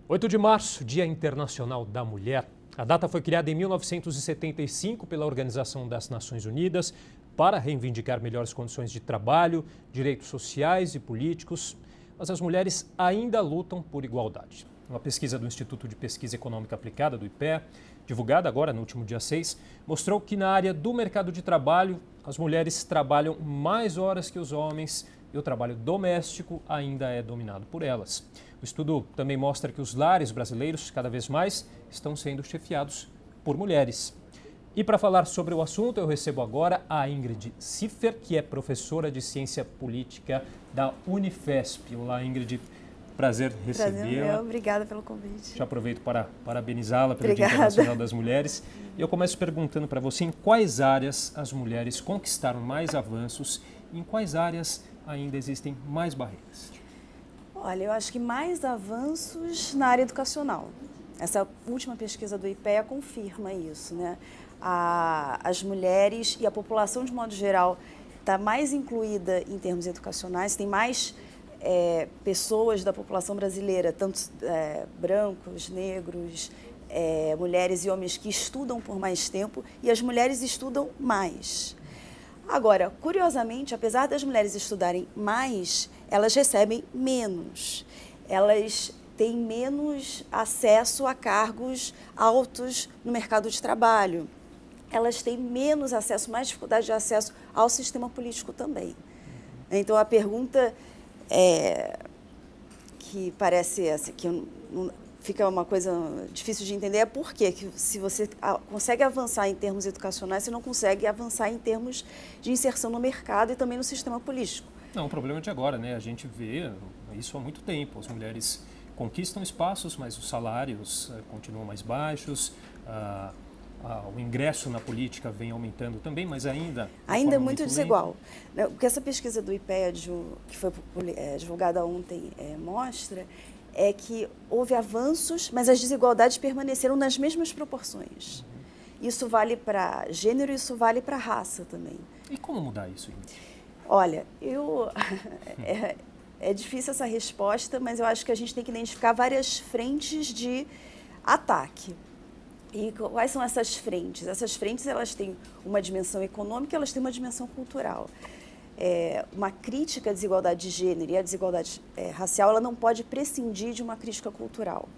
8 de março, Dia Internacional da Mulher. A data foi criada em 1975 pela Organização das Nações Unidas para reivindicar melhores condições de trabalho, direitos sociais e políticos, mas as mulheres ainda lutam por igualdade. Uma pesquisa do Instituto de Pesquisa Econômica Aplicada, do IPEA, divulgada agora no último dia 6, mostrou que na área do mercado de trabalho, as mulheres trabalham mais horas que os homens e o trabalho doméstico ainda é dominado por elas. O estudo também mostra que os lares brasileiros, cada vez mais, estão sendo chefiados por mulheres. E para falar sobre o assunto, eu recebo agora a Ingrid Ciffer, que é professora de Ciência Política da Unifesp. Olá, Ingrid. Prazer recebê-la. Obrigada pelo convite. Já aproveito para parabenizá-la pelo Dia Internacional das Mulheres. E eu começo perguntando para você em quais áreas as mulheres conquistaram mais avanços e em quais áreas ainda existem mais barreiras. Olha, eu acho que mais avanços na área educacional. Essa última pesquisa do IPEA confirma isso, né? As mulheres e a população, de modo geral, está mais incluída em termos educacionais, tem mais pessoas da população brasileira, tanto brancos, negros, mulheres e homens que estudam por mais tempo, e as mulheres estudam mais. Agora, curiosamente, apesar das mulheres estudarem mais, elas recebem menos. Elas têm menos acesso a cargos altos no mercado de trabalho. Elas têm menos acesso, mais dificuldade de acesso ao sistema político também. Então, a pergunta que parece que fica uma coisa difícil de entender é por quê? Que se você consegue avançar em termos educacionais, você não consegue avançar em termos de inserção no mercado e também no sistema político. Não, o problema é de agora, né? A gente vê isso há muito tempo. As mulheres conquistam espaços, mas os salários continuam mais baixos. O ingresso na política vem aumentando também, mas ainda é muito desigual. O que essa pesquisa do IPEA, que foi divulgada ontem, mostra é que houve avanços, mas as desigualdades permaneceram nas mesmas proporções. Isso vale para gênero, isso vale para raça também. E como mudar isso? Olha, é difícil essa resposta, mas eu acho que a gente tem que identificar várias frentes de ataque. E quais são essas frentes? Essas frentes, elas têm uma dimensão econômica, elas têm uma dimensão cultural. Uma crítica à desigualdade de gênero e à desigualdade racial, ela não pode prescindir de uma crítica cultural.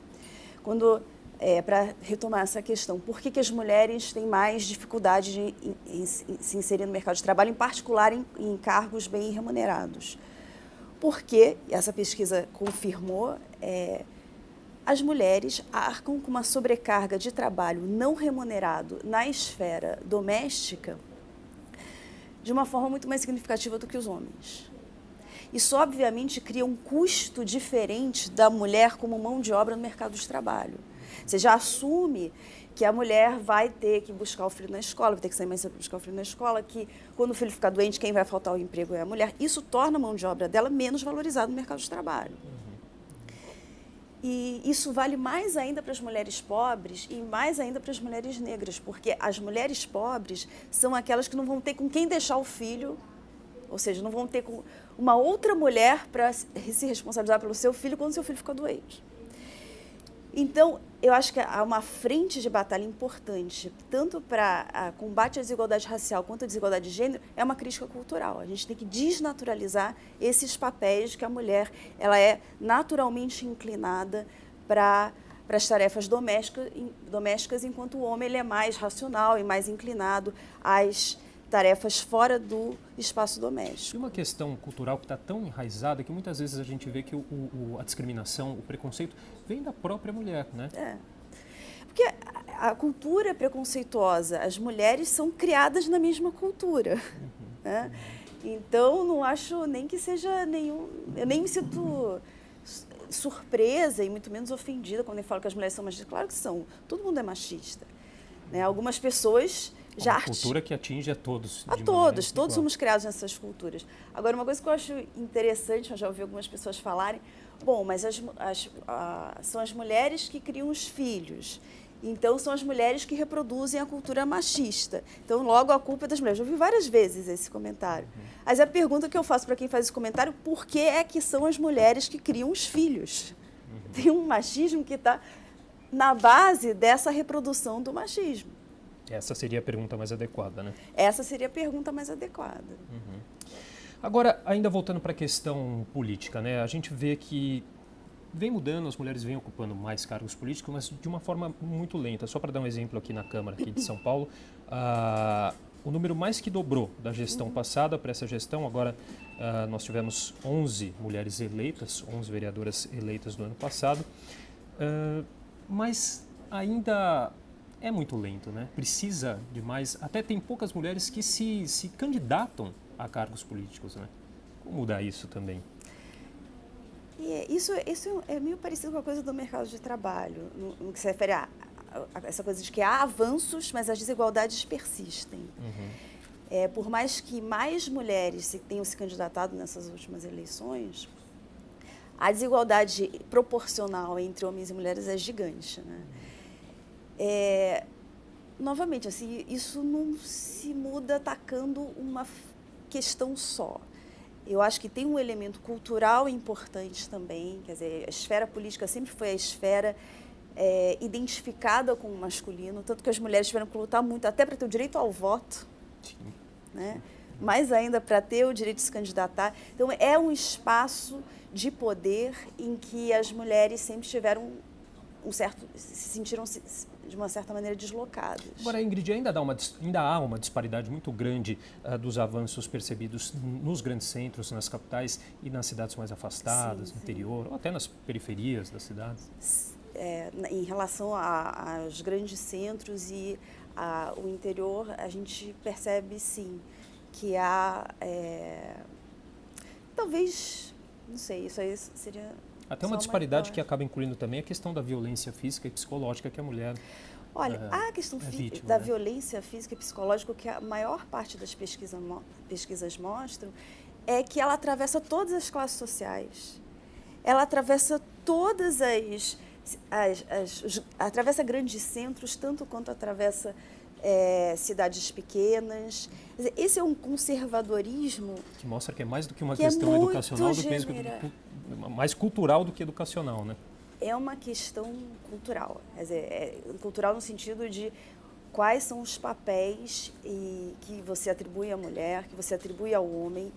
Para retomar essa questão, por que as mulheres têm mais dificuldade em se inserir no mercado de trabalho, em particular em cargos bem remunerados? Porque, essa pesquisa confirmou, as mulheres arcam com uma sobrecarga de trabalho não remunerado na esfera doméstica de uma forma muito mais significativa do que os homens. Isso, obviamente, cria um custo diferente da mulher como mão de obra no mercado de trabalho. Você já assume que a mulher vai ter que buscar o filho na escola, vai ter que sair mais cedo para buscar o filho na escola, que quando o filho ficar doente, quem vai faltar ao emprego é a mulher. Isso torna a mão de obra dela menos valorizada no mercado de trabalho. E isso vale mais ainda para as mulheres pobres e mais ainda para as mulheres negras, porque as mulheres pobres são aquelas que não vão ter com quem deixar o filho, ou seja, não vão ter com uma outra mulher para se responsabilizar pelo seu filho quando seu filho ficar doente. Então, eu acho que há uma frente de batalha importante, tanto para combate à desigualdade racial quanto à desigualdade de gênero, é uma crítica cultural. A gente tem que desnaturalizar esses papéis que a mulher ela é naturalmente inclinada para as tarefas domésticas, enquanto o homem ele é mais racional e mais inclinado às tarefas fora do espaço doméstico. E uma questão cultural que está tão enraizada que muitas vezes a gente vê que a discriminação, o preconceito vem da própria mulher, né? Porque a cultura é preconceituosa, as mulheres são criadas na mesma cultura. Né? Então, não acho nem que seja nenhum... Eu nem me sinto surpresa e muito menos ofendida quando eu falo que as mulheres são machistas. Claro que são, todo mundo é machista. Né? Algumas pessoas... Uma cultura que atinge a todos. Todos somos criados nessas culturas. Agora, uma coisa que eu acho interessante, eu já ouvi algumas pessoas falarem, mas são as mulheres que criam os filhos, então são as mulheres que reproduzem a cultura machista. Então, logo, a culpa é das mulheres. Eu ouvi várias vezes esse comentário. Mas a pergunta que eu faço para quem faz esse comentário, por que é que são as mulheres que criam os filhos? Tem um machismo que está na base dessa reprodução do machismo. Essa seria a pergunta mais adequada, né? Essa seria a pergunta mais adequada. Agora, ainda voltando para a questão política, né? A gente vê que vem mudando, as mulheres vêm ocupando mais cargos políticos, mas de uma forma muito lenta. Só para dar um exemplo aqui na Câmara aqui de São Paulo, o número mais que dobrou da gestão passada para essa gestão. Agora nós tivemos 11 mulheres eleitas, 11 vereadoras eleitas no ano passado, mas ainda é muito lento, né? Precisa de mais, até tem poucas mulheres que se candidatam a cargos políticos, né? Como mudar isso também? E isso é meio parecido com a coisa do mercado de trabalho, no que se refere a essa coisa de que há avanços, mas as desigualdades persistem. Por mais que mais mulheres tenham se candidatado nessas últimas eleições, a desigualdade proporcional entre homens e mulheres é gigante, né? Novamente, assim, isso não se muda atacando uma questão só. Eu acho que tem um elemento cultural importante também, quer dizer, a esfera política sempre foi a esfera identificada com o masculino, tanto que as mulheres tiveram que lutar muito até para ter o direito ao voto, né? Mais ainda para ter o direito de se candidatar. Então, é um espaço de poder em que as mulheres sempre tiveram se sentiram de uma certa maneira deslocadas. Agora, Ingrid, ainda há uma disparidade muito grande dos avanços percebidos nos grandes centros, nas capitais e nas cidades mais afastadas, no interior, ou até nas periferias das cidades? Em relação aos grandes centros e o interior, a gente percebe, sim, que há, talvez, não sei, isso aí seria... Até uma disparidade que acaba incluindo também a questão da violência física e psicológica que a mulher Olha, a questão vítima, da né? violência física e psicológica, que a maior parte das pesquisas mostram, é que ela atravessa todas as classes sociais. Ela atravessa todas atravessa grandes centros, tanto quanto atravessa cidades pequenas. Quer dizer, esse é um conservadorismo que mostra que é mais do que uma questão educacional, mais cultural do que educacional, né? É uma questão cultural, quer dizer, cultural no sentido de quais são os papéis que você atribui à mulher, que você atribui ao homem,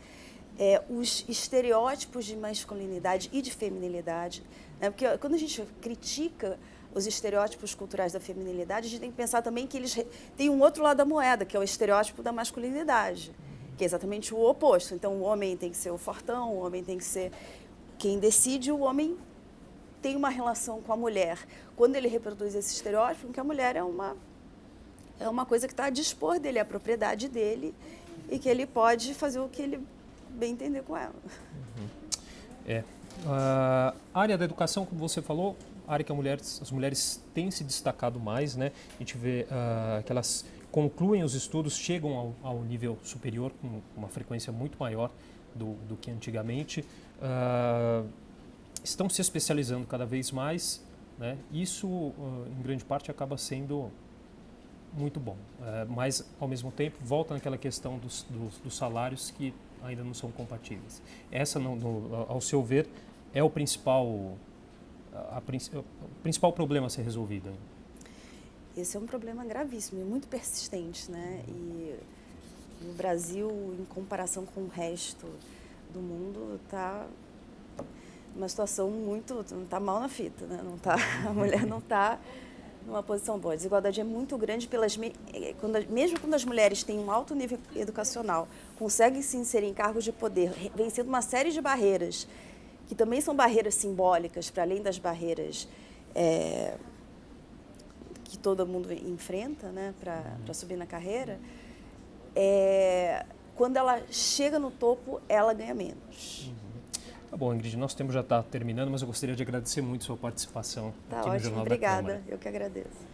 os estereótipos de masculinidade e de feminilidade, né? Porque quando a gente critica os estereótipos culturais da feminilidade, a gente tem que pensar também que eles têm um outro lado da moeda, que é o estereótipo da masculinidade, que é exatamente o oposto. Então, o homem tem que ser o fortão, o homem tem que ser quem decide, o homem tem uma relação com a mulher. Quando ele reproduz esse estereótipo, que a mulher é uma coisa que está a dispor dele, é a propriedade dele, e que ele pode fazer o que ele bem entender com ela. A área da educação, como você falou, a área que as mulheres têm se destacado mais, né? A gente vê que elas concluem os estudos, chegam ao nível superior com uma frequência muito maior do que antigamente. Estão se especializando cada vez mais, né? Isso, em grande parte, acaba sendo muito bom. Mas, ao mesmo tempo, volta naquela questão dos salários que ainda não são compatíveis. Essa, ao seu ver, é o principal problema a ser resolvido. Esse é um problema gravíssimo e muito persistente, né? E no Brasil, em comparação com o resto do mundo, está uma situação está mal na fita, né? A mulher não está numa posição boa. A desigualdade é muito grande, mesmo quando as mulheres têm um alto nível educacional, conseguem se inserir em cargos de poder, vencendo uma série de barreiras, que também são barreiras simbólicas, para além das barreiras que todo mundo enfrenta, né, para subir na carreira, quando ela chega no topo, ela ganha menos. Tá bom, Ingrid, nosso tempo já está terminando, mas eu gostaria de agradecer muito a sua participação aqui no Jornal da Câmara. Obrigada, eu que agradeço.